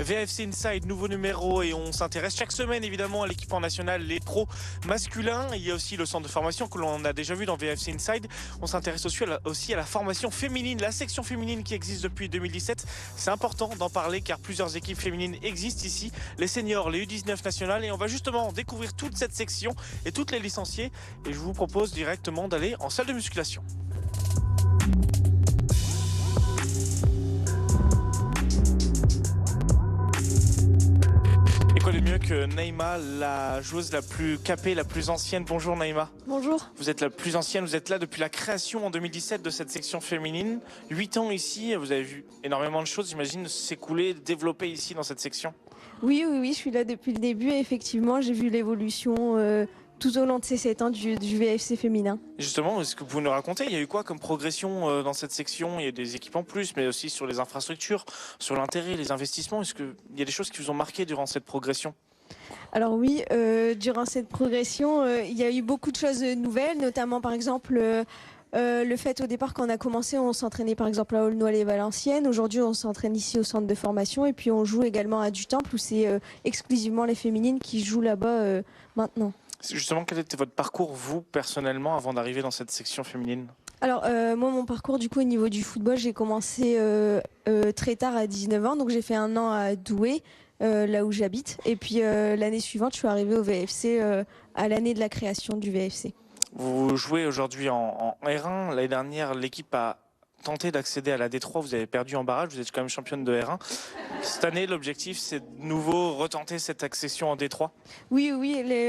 VFC Inside, nouveau numéro, et on s'intéresse chaque semaine évidemment à l'équipement national, les pros masculins. Il y a aussi le centre de formation que l'on a déjà vu dans VFC Inside. On s'intéresse aussi à la formation féminine, la section féminine qui existe depuis 2017. C'est important d'en parler car plusieurs équipes féminines existent ici, les seniors, les U19 nationales, et on va justement découvrir toute cette section et toutes les licenciés. Et je vous propose directement d'aller en salle de musculation. Quoi de mieux que Naïma, la joueuse la plus capée, la plus ancienne. Bonjour Naïma. Bonjour. Vous êtes la plus ancienne, vous êtes là depuis la création en 2017 de cette section féminine. 8 ans ici, vous avez vu énormément de choses, j'imagine, s'écouler, développer ici dans cette section. Oui, je suis là depuis le début et effectivement, j'ai vu l'évolution tout au long de ces 7 ans du VFC féminin. Justement, est-ce que vous pouvez nous raconter, il y a eu quoi comme progression dans cette section? Il y a des équipes en plus, mais aussi sur les infrastructures, sur l'intérêt, les investissements. Est-ce qu'il y a des choses qui vous ont marqué durant cette progression? Alors oui, durant cette progression, il y a eu beaucoup de choses nouvelles, notamment par exemple le fait au départ quand on a commencé, on s'entraînait par exemple à Aulnoy-les-Valenciennes. Aujourd'hui, on s'entraîne ici au centre de formation et puis on joue également à du Temple où c'est exclusivement les féminines qui jouent là-bas maintenant. Justement, quel était votre parcours, vous, personnellement, avant d'arriver dans cette section féminine? Alors, moi, mon parcours, du coup, au niveau du football, j'ai commencé très tard, à 19 ans. Donc, j'ai fait 1 an à Douai, là où j'habite. Et puis, l'année suivante, je suis arrivée au VFC à l'année de la création du VFC. Vous jouez aujourd'hui en R1. L'année dernière, l'équipe a tenté d'accéder à la D3. Vous avez perdu en barrage. Vous êtes quand même championne de R1. Cette année, l'objectif, c'est de nouveau retenter cette accession en D3. Oui,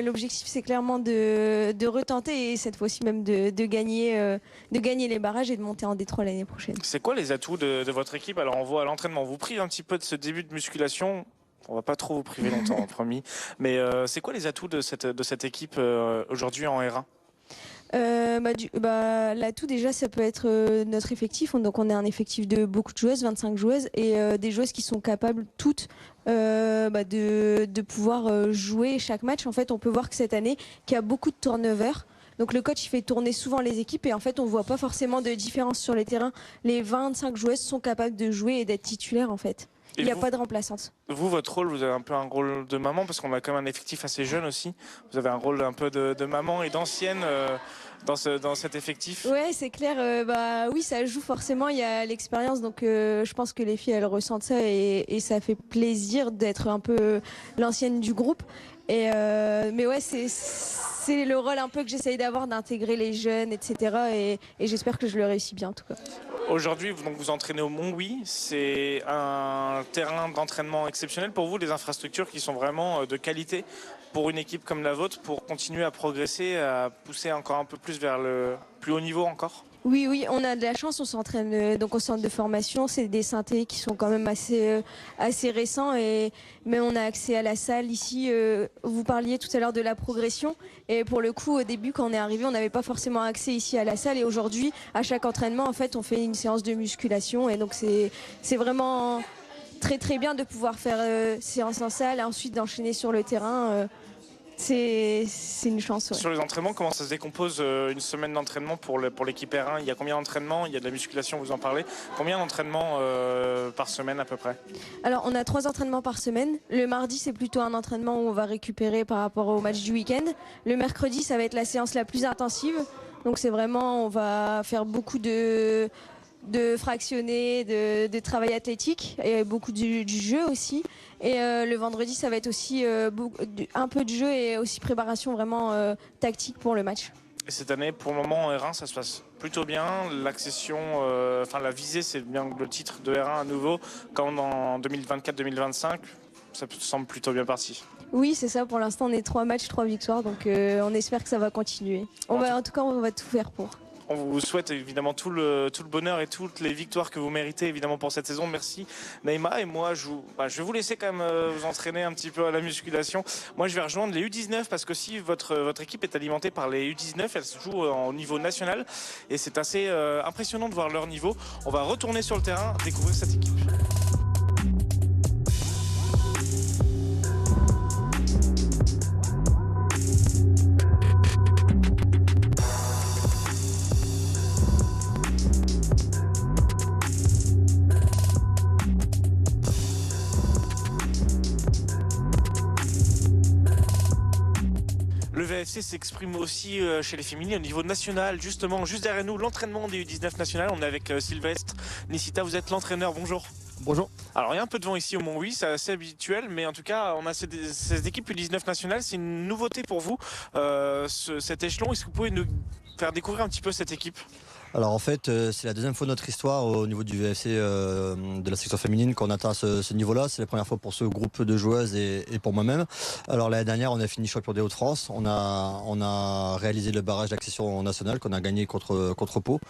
l'objectif, c'est clairement de retenter et cette fois-ci même de gagner les barrages et de monter en D3 l'année prochaine. C'est quoi les atouts de votre équipe? Alors, on voit à l'entraînement, vous prive un petit peu de ce début de musculation. On va pas trop vous priver longtemps, promis. Mais c'est quoi les atouts de cette équipe aujourd'hui en R1? L'atout déjà ça peut être notre effectif, donc on est un effectif de beaucoup de joueuses, 25 joueuses et des joueuses qui sont capables toutes de pouvoir jouer chaque match. En fait on peut voir que cette année qu'il y a beaucoup de turnover. Donc le coach il fait tourner souvent les équipes et en fait on voit pas forcément de différence sur les terrains. Les 25 joueuses sont capables de jouer et d'être titulaires en fait. Il n'y a pas de remplaçante. Vous, votre rôle, vous avez un peu un rôle de maman parce qu'on a quand même un effectif assez jeune aussi. Vous avez un rôle un peu de maman et d'ancienne dans cet effectif. Ouais, c'est clair. Oui, ça joue forcément. Il y a l'expérience, donc je pense que les filles elles ressentent ça et ça fait plaisir d'être un peu l'ancienne du groupe. Mais ouais, c'est le rôle un peu que j'essaye d'avoir, d'intégrer les jeunes, etc. Et j'espère que je le réussis bien en tout cas. Aujourd'hui, vous entraînez au Montlouis. C'est un terrain d'entraînement exceptionnel pour vous, des infrastructures qui sont vraiment de qualité pour une équipe comme la vôtre, pour continuer à progresser, à pousser encore un peu plus vers le plus haut niveau encore? Oui, on a de la chance, on s'entraîne donc au centre de formation, c'est des synthés qui sont quand même assez récents mais on a accès à la salle ici. Vous parliez tout à l'heure de la progression et pour le coup au début quand on est arrivé on n'avait pas forcément accès ici à la salle et aujourd'hui à chaque entraînement en fait on fait une séance de musculation et donc c'est vraiment très très bien de pouvoir faire séance en salle et ensuite d'enchaîner sur le terrain. C'est une chance. Ouais. Sur les entraînements, comment ça se décompose une semaine d'entraînement pour l'équipe R1? Il y a combien d'entraînements? Il y a de la musculation, vous en parlez. Combien d'entraînements par semaine à peu près? Alors on a 3 entraînements par semaine. Le mardi c'est plutôt un entraînement où on va récupérer par rapport au match du week-end. Le mercredi ça va être la séance la plus intensive. Donc c'est vraiment, on va faire beaucoup de fractionner, de travail athlétique et beaucoup du jeu aussi. Et le vendredi, ça va être aussi un peu de jeu et aussi préparation vraiment tactique pour le match. Et cette année, pour le moment, en R1, ça se passe plutôt bien. L'accession, la visée, c'est bien le titre de R1 à nouveau, comme en 2024-2025. Ça semble plutôt bien parti. Oui, c'est ça. Pour l'instant, on est 3 matchs, 3 victoires. Donc on espère que ça va continuer. En tout cas, on va tout faire pour. On vous souhaite évidemment tout le bonheur et toutes les victoires que vous méritez évidemment pour cette saison. Merci Naïma. Et moi, je vais vous laisser quand même vous entraîner un petit peu à la musculation. Moi, je vais rejoindre les U19 parce que si votre équipe est alimentée par les U19, elle se joue au niveau national et c'est assez impressionnant de voir leur niveau. On va retourner sur le terrain, découvrir cette équipe. Le VFC s'exprime aussi chez les féminines au niveau national. Justement, juste derrière nous, l'entraînement des U19 nationales. On est avec Sylvestre Nicita, vous êtes l'entraîneur, bonjour. Bonjour. Alors il y a un peu de vent ici au Mont-Oui, c'est assez habituel, mais en tout cas on a cette équipe U19 nationale, c'est une nouveauté pour vous, cet échelon. Est-ce que vous pouvez nous faire découvrir un petit peu cette équipe ? Alors en fait, c'est la deuxième fois de notre histoire au niveau du VFC de la section féminine qu'on atteint ce niveau-là. C'est la première fois pour ce groupe de joueuses et pour moi-même. Alors l'année dernière, on a fini champion des Hauts-de-France. On a réalisé le barrage d'accession nationale qu'on a gagné contre Pau.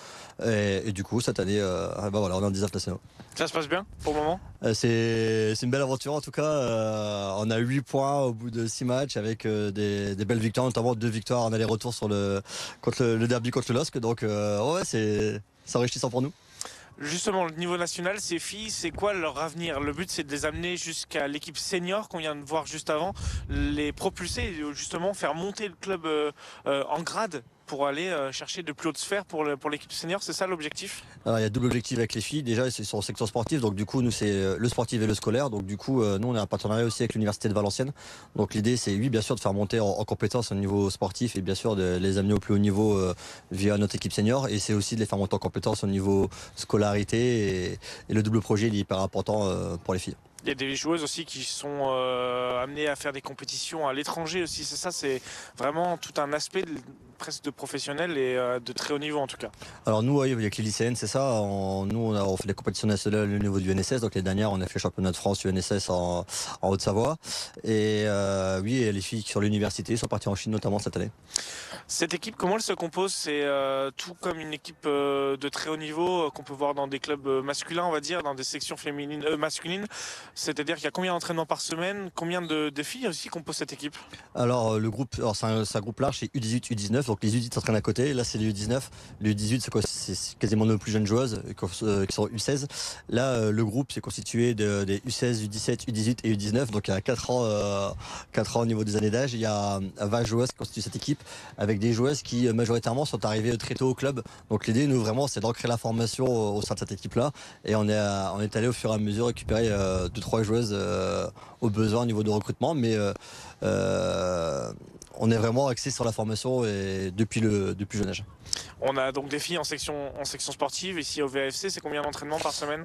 Et du coup, cette année, voilà, on est en 19 nationaux. Ça se passe bien pour le moment ? C'est une belle aventure en tout cas. On a 8 points au bout de 6 matchs avec des belles victoires, notamment 2 victoires en aller-retour contre le derby contre le LOSC. Donc ouais, c'est enrichissant pour nous. Justement, le niveau national, ces filles, c'est quoi leur avenir ? Le but, c'est de les amener jusqu'à l'équipe senior qu'on vient de voir juste avant, les propulser et justement faire monter le club en grade pour aller chercher de plus hautes sphères pour l'équipe senior. C'est ça l'objectif ? Alors, il y a double objectif avec les filles. Déjà, c'est sur le secteur sportif. Donc, du coup, nous, c'est le sportif et le scolaire. Donc, du coup, nous, on a un partenariat aussi avec l'Université de Valenciennes. Donc, l'idée, c'est, oui, bien sûr, de faire monter en compétences au niveau sportif et bien sûr de les amener au plus haut niveau via notre équipe senior. Et c'est aussi de les faire monter en compétences au niveau scolarité. Et le double projet, il est hyper important pour les filles. Il y a des joueuses aussi qui sont amenées à faire des compétitions à l'étranger aussi. C'est ça, c'est vraiment tout un aspect presque de professionnel et de très haut niveau en tout cas. Alors nous, oui, il y a que les lycéennes, c'est ça. Nous, on fait des compétitions nationales au niveau du UNSS. Donc les dernières, on a fait le championnat de France UNSS en Haute-Savoie. Et oui, les filles sur l'université sont parties en Chine notamment cette année. Cette équipe, comment elle se compose ? C'est tout comme une équipe de très haut niveau qu'on peut voir dans des clubs masculins, on va dire, dans des sections féminines, masculines. C'est-à-dire qu'il y a combien d'entraînements par semaine ? Combien de filles aussi composent cette équipe ? Alors le groupe, c'est un groupe large, c'est U18, U19. Donc les U18 s'entraînent à côté. Là, c'est les U19. Les U18, c'est quasiment nos plus jeunes joueuses qui sont U16. Là, le groupe, c'est constitué des U16, U17, U18 et U19. Donc il y a 4 ans au niveau des années d'âge. Il y a 20 joueuses qui constituent cette équipe, avec des joueuses qui majoritairement sont arrivées très tôt au club. Donc l'idée, nous, vraiment, c'est d'ancrer la formation au sein de cette équipe-là. Et on est allé au fur et à mesure récupérer 2-3 joueuses au besoin au niveau de recrutement. Mais on est vraiment axé sur la formation et depuis jeune âge. On a donc des filles en section sportive ici au VFC. C'est combien d'entraînements par semaine ?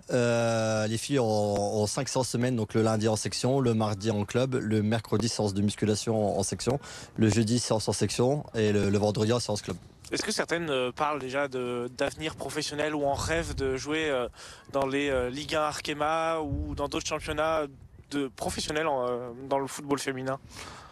Les filles ont 5 séances semaine, donc le lundi en section, le mardi en club, le mercredi séance de musculation en section, le jeudi séance en section et le vendredi en séance club. Est-ce que certaines parlent déjà d'avenir professionnel ou en rêve de jouer dans les Ligue 1 Arkema ou dans d'autres championnats professionnels dans le football féminin ?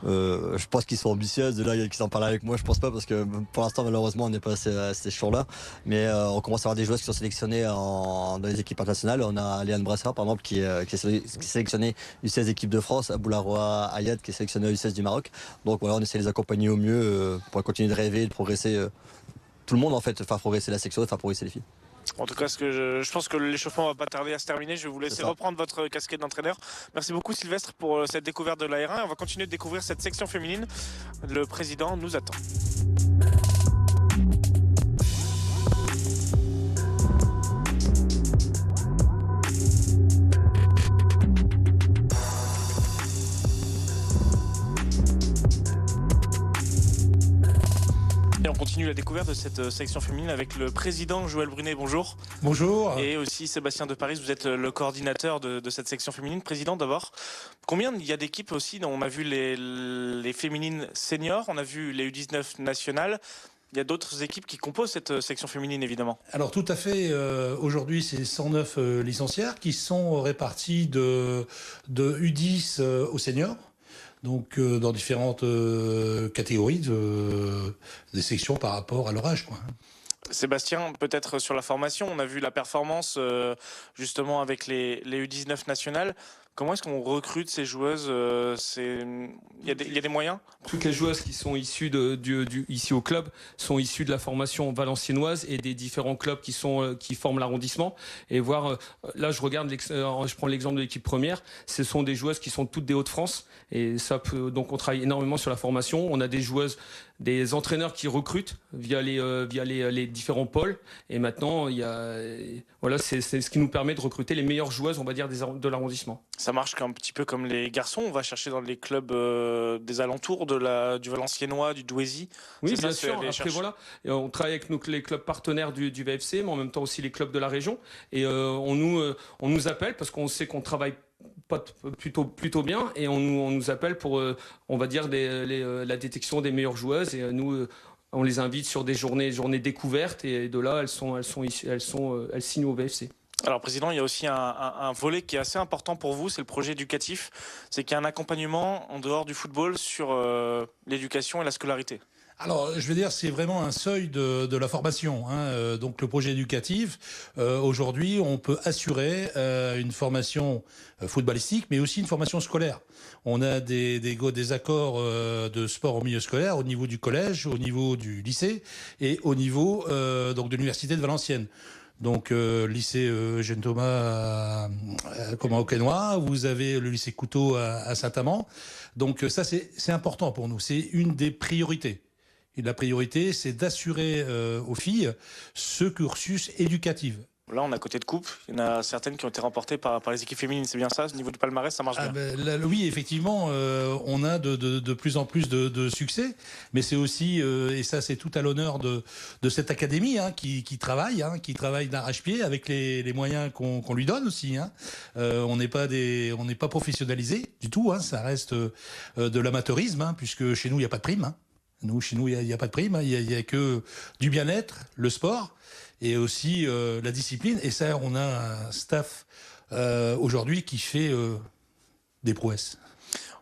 Je pense qu'ils sont ambitieuses. Là, il y a qui s'en parlent avec moi. Je pense pas parce que pour l'instant, malheureusement, on n'est pas à ces jours-là. Mais on commence à avoir des joueuses qui sont sélectionnées dans les équipes internationales. On a Léane Brassard, par exemple, qui est sélectionnée U16 équipe de France, Aboularoua Ayad, qui est sélectionnée U16 du Maroc. Donc voilà, on essaie de les accompagner au mieux pour continuer de rêver, de progresser. Tout le monde, en fait, de faire progresser la section et de faire progresser les filles. En tout cas, je pense que l'échauffement va pas tarder à se terminer. Je vais vous laisser reprendre votre casquette d'entraîneur. Merci beaucoup Sylvestre pour cette découverte de la R1. On va continuer de découvrir cette section féminine. Le président nous attend. Et on continue la découverte de cette section féminine avec le président Joël Brunet. Bonjour. Bonjour. Et aussi Sébastien de Paris, vous êtes le coordinateur de cette section féminine. Président d'abord, combien il y a d'équipes aussi ? On a vu les féminines seniors, on a vu les U19 nationales. Il y a d'autres équipes qui composent cette section féminine, évidemment. Alors tout à fait, aujourd'hui c'est 109 licenciaires qui sont répartis de U10 aux seniors. Donc dans différentes catégories des sections par rapport à leur âge, quoi. Sébastien, peut-être sur la formation, on a vu la performance justement avec les U19 nationales. Comment est-ce qu'on recrute ces joueuses ? Il y a des moyens ? Toutes les joueuses qui sont issues ici au club sont issues de la formation valenciennoise et des différents clubs qui forment l'arrondissement. Et voir, là je prends l'exemple de l'équipe première, ce sont des joueuses qui sont toutes des Hauts-de-France. Et donc on travaille énormément sur la formation. On a des joueuses, des entraîneurs qui recrutent via les différents pôles. Et maintenant, c'est ce qui nous permet de recruter les meilleures joueuses, on va dire, de l'arrondissement. Ça marche un petit peu comme les garçons. On va chercher dans les clubs des alentours du Valenciennois, du Douaisis. Oui, C'est bien ça, c'est sûr. aller Après, chercher. voilà, et on travaille avec les clubs partenaires du VFC, mais en même temps aussi les clubs de la région. Et on nous appelle parce qu'on sait qu'on travaille plutôt bien, et on nous appelle pour, on va dire, la détection des meilleures joueuses. Et nous, on les invite sur des journées découvertes, et de là, elles signent au VFC. Alors, Président, il y a aussi un volet qui est assez important pour vous, c'est le projet éducatif. C'est qu'il y a un accompagnement en dehors du football sur l'éducation et la scolarité. Alors, je veux dire, c'est vraiment un seuil de la formation. Donc, le projet éducatif, aujourd'hui, on peut assurer une formation footballistique, mais aussi une formation scolaire. On a des accords de sport au milieu scolaire au niveau du collège, au niveau du lycée et au niveau donc de l'université de Valenciennes. Donc, lycée Eugène Thomas au Quesnoy, vous avez le lycée Couteau à Saint-Amand. Donc, ça, c'est important pour nous. C'est une des priorités. Et la priorité, c'est d'assurer aux filles ce cursus éducatif. Là, on est à côté de coupes. Il y en a certaines qui ont été remportées par les équipes féminines. C'est bien ça, au niveau du palmarès, ça marche bien. Oui, effectivement, on a de plus en plus de succès. Mais c'est aussi, et ça c'est tout à l'honneur de cette académie qui travaille d'arrache-pied avec les moyens qu'on lui donne aussi. On n'est pas professionnalisé du tout. Ça reste de l'amateurisme, puisque chez nous, il n'y a pas de prime. Chez nous, il n'y a pas de prime. Il y a que du bien-être, le sport et aussi la discipline. Et ça, on a un staff aujourd'hui qui fait des prouesses.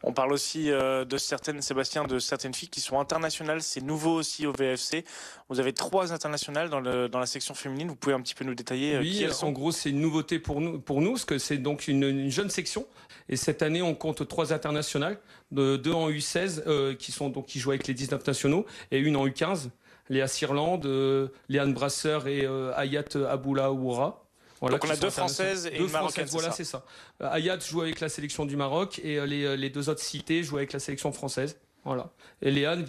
On parle aussi de certaines filles qui sont internationales. C'est nouveau aussi au VFC. Vous avez 3 internationales dans la section féminine. Vous pouvez un petit peu nous détailler qui elles sont? En gros, c'est une nouveauté pour nous, parce que c'est donc une jeune section. Et cette année, on compte 3 internationales, 2 en U16 qui jouent avec les 19 nationaux, et une en U15. Léa Sirland, Léane Brasseur et Ayat Aboulaoura. Voilà, donc on a 2 Françaises et une Marocaine. Voilà, c'est ça. Ayat joue avec la sélection du Maroc, et les 2 autres cités jouent avec la sélection française. Voilà. Et Léane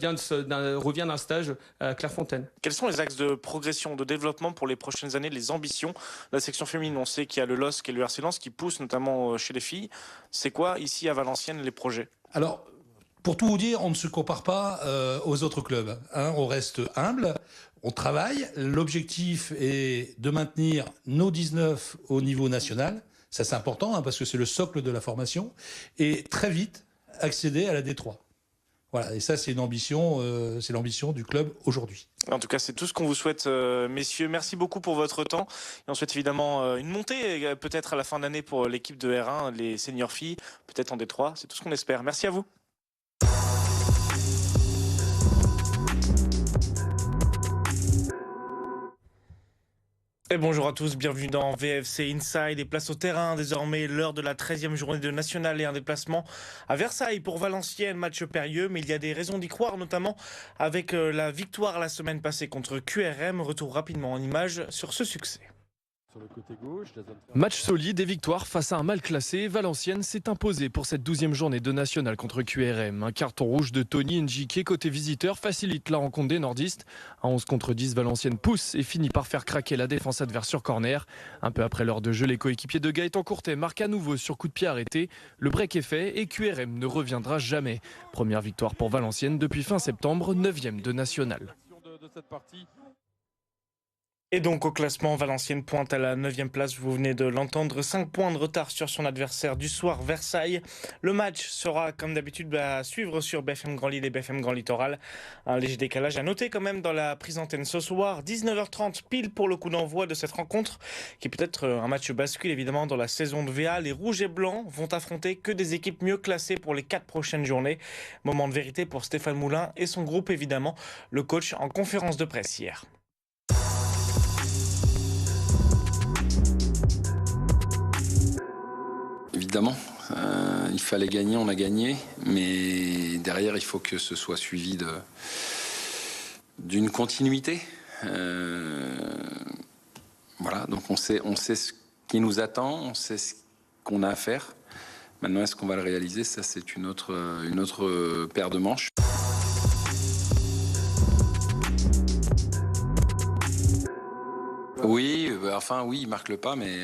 revient d'un stage à Clairefontaine. Quels sont les axes de progression, de développement pour les prochaines années, les ambitions de la section féminine? On sait qu'il y a le LOSC et le RC Lens qui poussent notamment chez les filles. C'est quoi ici à Valenciennes les projets? Alors, pour tout vous dire, on ne se compare pas aux autres clubs. On reste humble, on travaille. L'objectif est de maintenir nos 19 au niveau national. Ça, c'est important parce que c'est le socle de la formation. Et très vite, accéder à la D3. Voilà, et ça, c'est l'ambition du club aujourd'hui. En tout cas, c'est tout ce qu'on vous souhaite, messieurs. Merci beaucoup pour votre temps. Et on souhaite évidemment une montée, peut-être à la fin d'année pour l'équipe de R1, les seniors filles, peut-être en D3. C'est tout ce qu'on espère. Merci à vous. Et bonjour à tous, bienvenue dans VFC Inside et place au terrain. Désormais, l'heure de la 13e journée de National et un déplacement à Versailles pour Valenciennes, match périlleux, mais il y a des raisons d'y croire, notamment avec la victoire la semaine passée contre QRM. Retour rapidement en images sur ce succès. Sur le côté gauche, match solide et victoire face à un mal classé. Valenciennes s'est imposé pour cette 12e journée de National contre QRM. Un carton rouge de Tony Njike côté visiteur facilite la rencontre des nordistes. À 11 contre 10, Valenciennes pousse et finit par faire craquer la défense adverse sur corner. Un peu après l'heure de jeu, les coéquipiers de Gaëtan Courtet marquent à nouveau sur coup de pied arrêté. Le break est fait et QRM ne reviendra jamais. Première victoire pour Valenciennes depuis fin septembre, 9e de National. de cette partie. Et donc au classement, Valenciennes pointe à la 9e place, vous venez de l'entendre, 5 points de retard sur son adversaire du soir, Versailles. Le match sera comme d'habitude à suivre sur BFM Grand Lille et BFM Grand Littoral. Un léger décalage à noter quand même dans la prise antenne ce soir, 19h30 pile pour le coup d'envoi de cette rencontre, qui peut être un match bascule évidemment dans la saison de VA. Les Rouges et Blancs vont affronter que des équipes mieux classées pour les 4 prochaines journées. Moment de vérité pour Stéphane Moulin et son groupe évidemment, le coach en conférence de presse hier. Évidemment, il fallait gagner, on a gagné, mais derrière il faut que ce soit suivi d'une continuité. Voilà, donc on sait ce qui nous attend, on sait ce qu'on a à faire. Maintenant, est-ce qu'on va le réaliser? Ça, c'est une autre paire de manches. Oui, il marque le pas, mais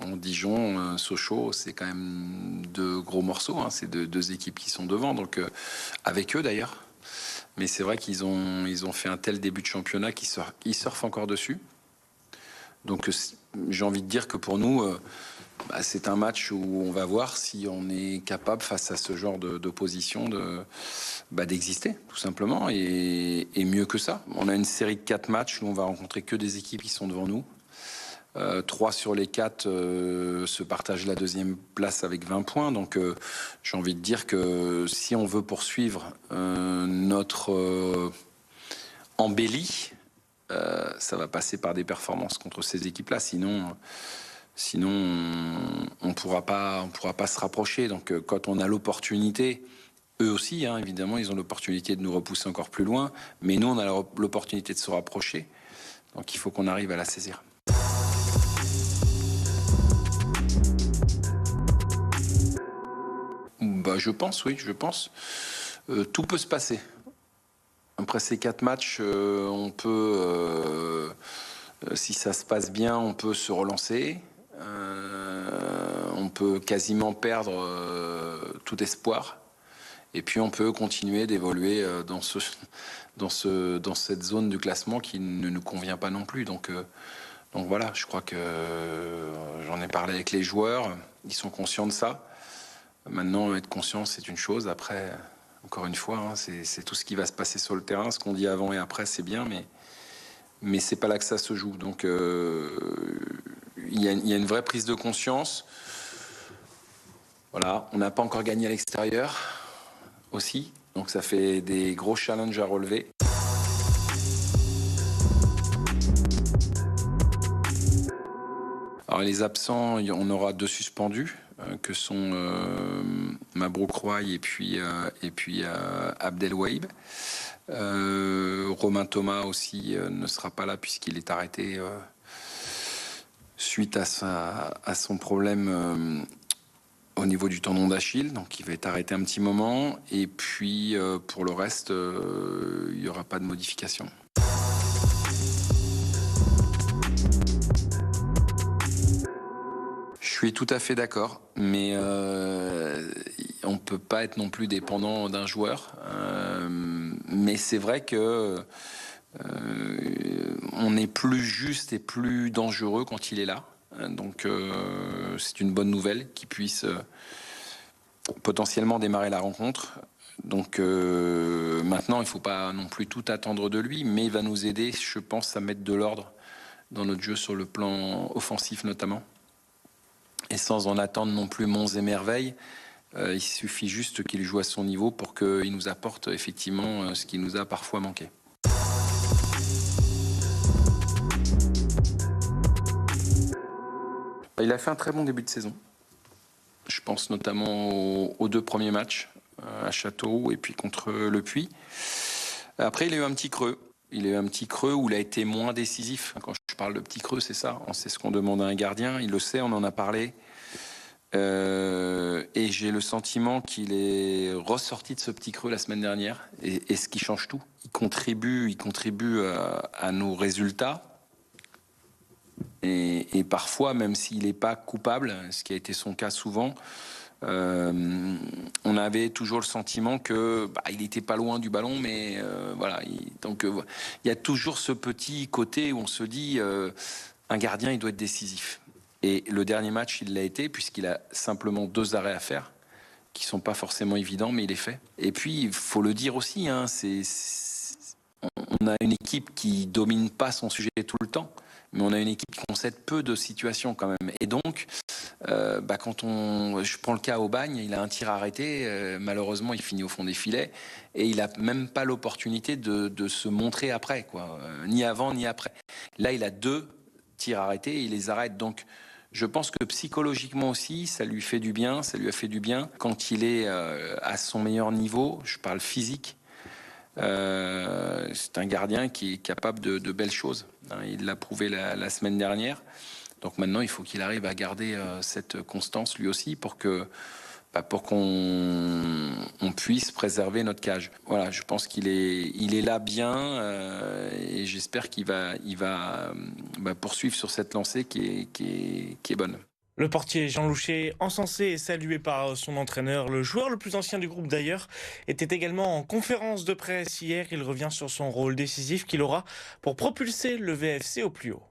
Bon, Dijon, Sochaux, c'est quand même 2 gros morceaux. Hein. C'est 2 équipes qui sont devant, donc avec eux d'ailleurs. Mais c'est vrai qu'ils ont fait un tel début de championnat qu'ils surfent encore dessus. Donc j'ai envie de dire que pour nous, c'est un match où on va voir si on est capable face à ce genre d'opposition d'exister tout simplement et mieux que ça. On a une série de 4 matchs où on va rencontrer que des équipes qui sont devant nous. 3 sur les 4 se partagent la 2e place avec 20 points. Donc j'ai envie de dire que si on veut poursuivre notre embellie, ça va passer par des performances contre ces équipes-là. Sinon on pourra pas se rapprocher. Donc quand on a l'opportunité, eux aussi, hein, évidemment, ils ont l'opportunité de nous repousser encore plus loin. Mais nous, on a l'opportunité de se rapprocher. Donc il faut qu'on arrive à la saisir. Je pense, oui, je pense. Tout peut se passer. Après ces 4 matchs, on peut, si ça se passe bien, on peut se relancer. On peut quasiment perdre tout espoir. Et puis on peut continuer d'évoluer dans cette zone du classement qui ne nous convient pas non plus. Donc voilà, je crois que j'en ai parlé avec les joueurs. Ils sont conscients de ça. Maintenant, être conscient, c'est une chose. Après, encore une fois, hein, c'est tout ce qui va se passer sur le terrain. Ce qu'on dit avant et après, c'est bien, mais c'est pas là que ça se joue. Donc, il y a une vraie prise de conscience. Voilà, on n'a pas encore gagné à l'extérieur aussi. Donc, ça fait des gros challenges à relever. Alors, les absents, on aura 2 suspendus. Que sont Mabrouk Roy et puis Abdel Wahib. Romain Thomas aussi ne sera pas là puisqu'il est arrêté suite à son problème au niveau du tendon d'Achille. Donc il va être arrêté un petit moment. Et puis pour le reste, il n'y aura pas de modification. Je suis tout à fait d'accord, mais on ne peut pas être non plus dépendant d'un joueur. Mais c'est vrai que on est plus juste et plus dangereux quand il est là. Donc c'est une bonne nouvelle qu'il puisse potentiellement démarrer la rencontre. Donc maintenant, il ne faut pas non plus tout attendre de lui, mais il va nous aider, je pense, à mettre de l'ordre dans notre jeu sur le plan offensif notamment. Et sans en attendre non plus monts et merveilles, il suffit juste qu'il joue à son niveau pour qu'il nous apporte effectivement ce qui nous a parfois manqué. Il a fait un très bon début de saison. Je pense notamment aux 2 premiers matchs, à Châteauroux et puis contre Le Puy. Après, il a eu un petit creux. Il a eu un petit creux où il a été moins décisif. Quand je parle de petit creux, c'est ça. On sait ce qu'on demande à un gardien. Il le sait, on en a parlé. Et j'ai le sentiment qu'il est ressorti de ce petit creux la semaine dernière. Et ce qui change tout. Il contribue à nos résultats. Et parfois, même s'il n'est pas coupable, ce qui a été son cas souvent, on avait toujours le sentiment que il n'était pas loin du ballon, mais voilà. Donc il y a toujours ce petit côté où on se dit un gardien, il doit être décisif. Et le dernier match, il l'a été puisqu'il a simplement 2 arrêts à faire qui sont pas forcément évidents, mais il les fait. Et puis il faut le dire aussi, hein, on a une équipe qui domine pas son sujet tout le temps. Mais on a une équipe qui concède peu de situations quand même. Et donc, quand je prends le cas au Bagne, il a un tir arrêté. Malheureusement, il finit au fond des filets. Et il n'a même pas l'opportunité de se montrer après, quoi. Ni avant, ni après. Là, il a 2 tirs arrêtés et il les arrête. Donc, je pense que psychologiquement aussi, ça lui fait du bien. Ça lui a fait du bien quand il est à son meilleur niveau. Je parle physique. C'est un gardien qui est capable de belles choses. Il l'a prouvé la semaine dernière. Donc maintenant, il faut qu'il arrive à garder cette constance lui aussi pour qu'on puisse préserver notre cage. Voilà, je pense qu'il est là bien et j'espère qu'il va poursuivre sur cette lancée qui est bonne. Le portier Jean Louchet, encensé et salué par son entraîneur, le joueur le plus ancien du groupe d'ailleurs, était également en conférence de presse hier. Il revient sur son rôle décisif qu'il aura pour propulser le VFC au plus haut.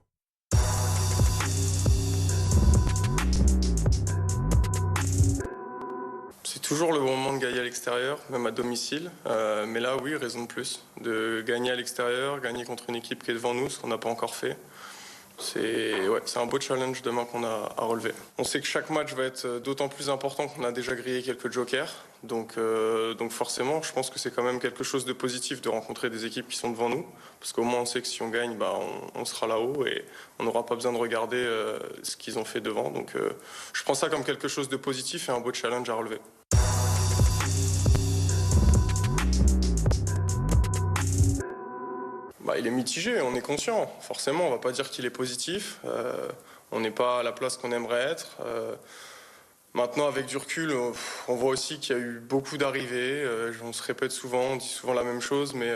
C'est toujours le bon moment de gagner à l'extérieur, même à domicile. Mais là, oui, raison de plus. De gagner à l'extérieur, gagner contre une équipe qui est devant nous, ce qu'on n'a pas encore fait. C'est un beau challenge demain qu'on a à relever. On sait que chaque match va être d'autant plus important qu'on a déjà grillé quelques jokers. Donc forcément, je pense que c'est quand même quelque chose de positif de rencontrer des équipes qui sont devant nous. Parce qu'au moins on sait que si on gagne, on sera là-haut et on n'aura pas besoin de regarder ce qu'ils ont fait devant. Donc je prends ça comme quelque chose de positif et un beau challenge à relever. Il est mitigé, on est conscient. Forcément, on ne va pas dire qu'il est positif. On n'est pas à la place qu'on aimerait être. Maintenant, avec du recul, on voit aussi qu'il y a eu beaucoup d'arrivées. On se répète souvent, on dit souvent la même chose, mais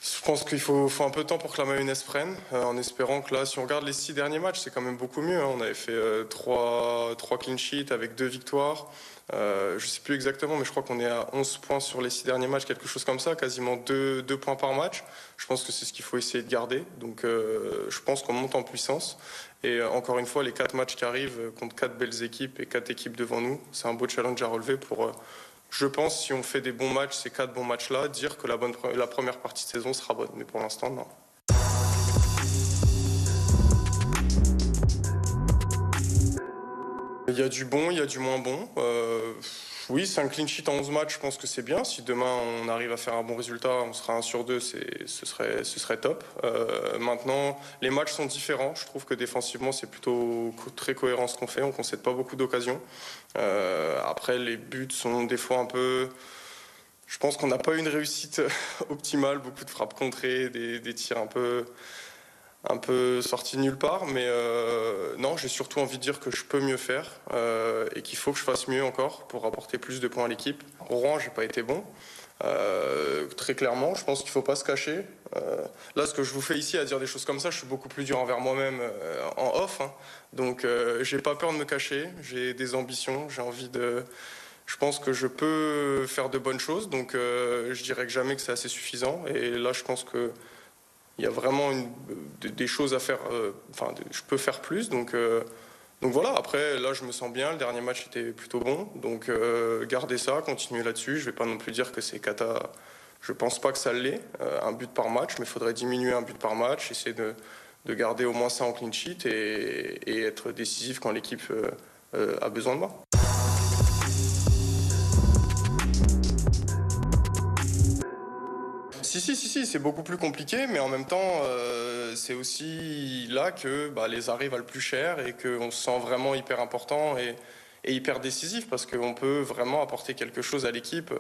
je pense qu'il faut un peu de temps pour que la mayonnaise prenne, en espérant que là, si on regarde les 6 derniers matchs, c'est quand même beaucoup mieux. On avait fait 3 clean sheets avec 2 victoires. Je ne sais plus exactement, mais je crois qu'on est à 11 points sur les 6 derniers matchs, quelque chose comme ça, quasiment 2 points par match. Je pense que c'est ce qu'il faut essayer de garder. Donc je pense qu'on monte en puissance. Et encore une fois, les 4 matchs qui arrivent contre 4 belles équipes et 4 équipes devant nous, c'est un beau challenge à relever pour... je pense, si on fait des bons matchs, ces 4 bons matchs-là, dire que la première partie de saison sera bonne. Mais pour l'instant, non. Il y a du bon, il y a du moins bon. Oui, c'est un clean sheet en 11 matchs, je pense que c'est bien. Si demain on arrive à faire un bon résultat, on sera 1 sur 2, ce serait top. Maintenant, les matchs sont différents. Je trouve que défensivement, c'est plutôt très cohérent ce qu'on fait. On ne concède pas beaucoup d'occasions. Après, les buts sont des fois un peu... Je pense qu'on n'a pas eu une réussite optimale. Beaucoup de frappes contrées, des tirs un peu sorti nulle part, mais non, j'ai surtout envie de dire que je peux mieux faire et qu'il faut que je fasse mieux encore pour apporter plus de points à l'équipe. Au Rouen, j'ai pas été bon, très clairement. Je pense qu'il faut pas se cacher. Là, ce que je vous fais ici à dire des choses comme ça, je suis beaucoup plus dur envers moi-même en off. Donc, j'ai pas peur de me cacher. J'ai des ambitions. J'ai envie de. Je pense que je peux faire de bonnes choses. Donc, je dirais que jamais que c'est assez suffisant. Et là, je pense que il y a vraiment des choses à faire, je peux faire plus, donc voilà, après là je me sens bien, le dernier match était plutôt bon, donc garder ça, continuer là-dessus, je vais pas non plus dire que c'est cata, je pense pas que ça l'est, un but par match, mais il faudrait diminuer un but par match, essayer de garder au moins ça en clean sheet et être décisif quand l'équipe a besoin de moi. Si, c'est beaucoup plus compliqué, mais en même temps, c'est aussi là que les arrêts valent plus cher et qu'on se sent vraiment hyper important et hyper décisif parce qu'on peut vraiment apporter quelque chose à l'équipe.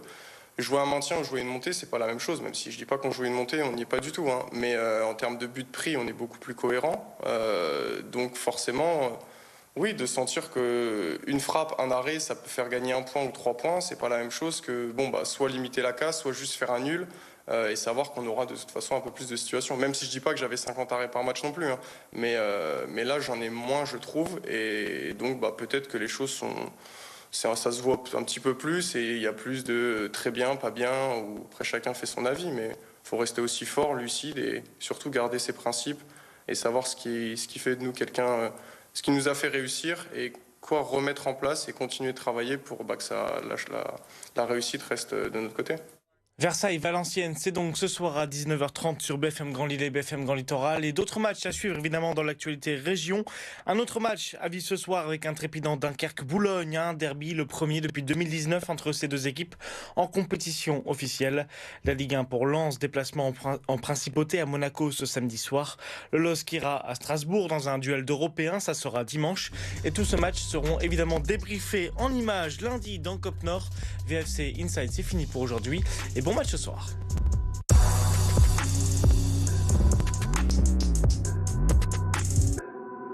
Jouer un maintien ou jouer une montée, c'est pas la même chose, même si je dis pas qu'on joue une montée, on n'y est pas du tout. Mais en termes de but prix, on est beaucoup plus cohérent. Donc forcément, oui, de sentir qu'une frappe, un arrêt, ça peut faire gagner 1 point ou 3 points, c'est pas la même chose que soit limiter la casse, soit juste faire un nul. Et savoir qu'on aura de toute façon un peu plus de situations, même si je dis pas que j'avais 50 arrêts par match non plus, mais là j'en ai moins je trouve, et donc peut-être que les choses ça se voit un petit peu plus et il y a plus de très bien, pas bien, ou après chacun fait son avis, mais il faut rester aussi fort, lucide et surtout garder ses principes et savoir ce qui fait de nous quelqu'un, ce qui nous a fait réussir et quoi remettre en place et continuer de travailler pour que la réussite reste de notre côté. Versailles-Valenciennes, c'est donc ce soir à 19h30 sur BFM Grand Lille et BFM Grand Littoral. Et d'autres matchs à suivre évidemment dans l'actualité région. Un autre match à vivre ce soir avec un trépidant Dunkerque-Boulogne, un derby, le premier depuis 2019 entre ces deux équipes en compétition officielle. La Ligue 1 pour Lens, déplacement en principauté à Monaco ce samedi soir. Le LOSC ira à Strasbourg dans un duel d'Européens, ça sera dimanche. Et tous ces matchs seront évidemment débriefés en images lundi dans COP Nord. VFC Inside, c'est fini pour aujourd'hui. Et bon match ce soir.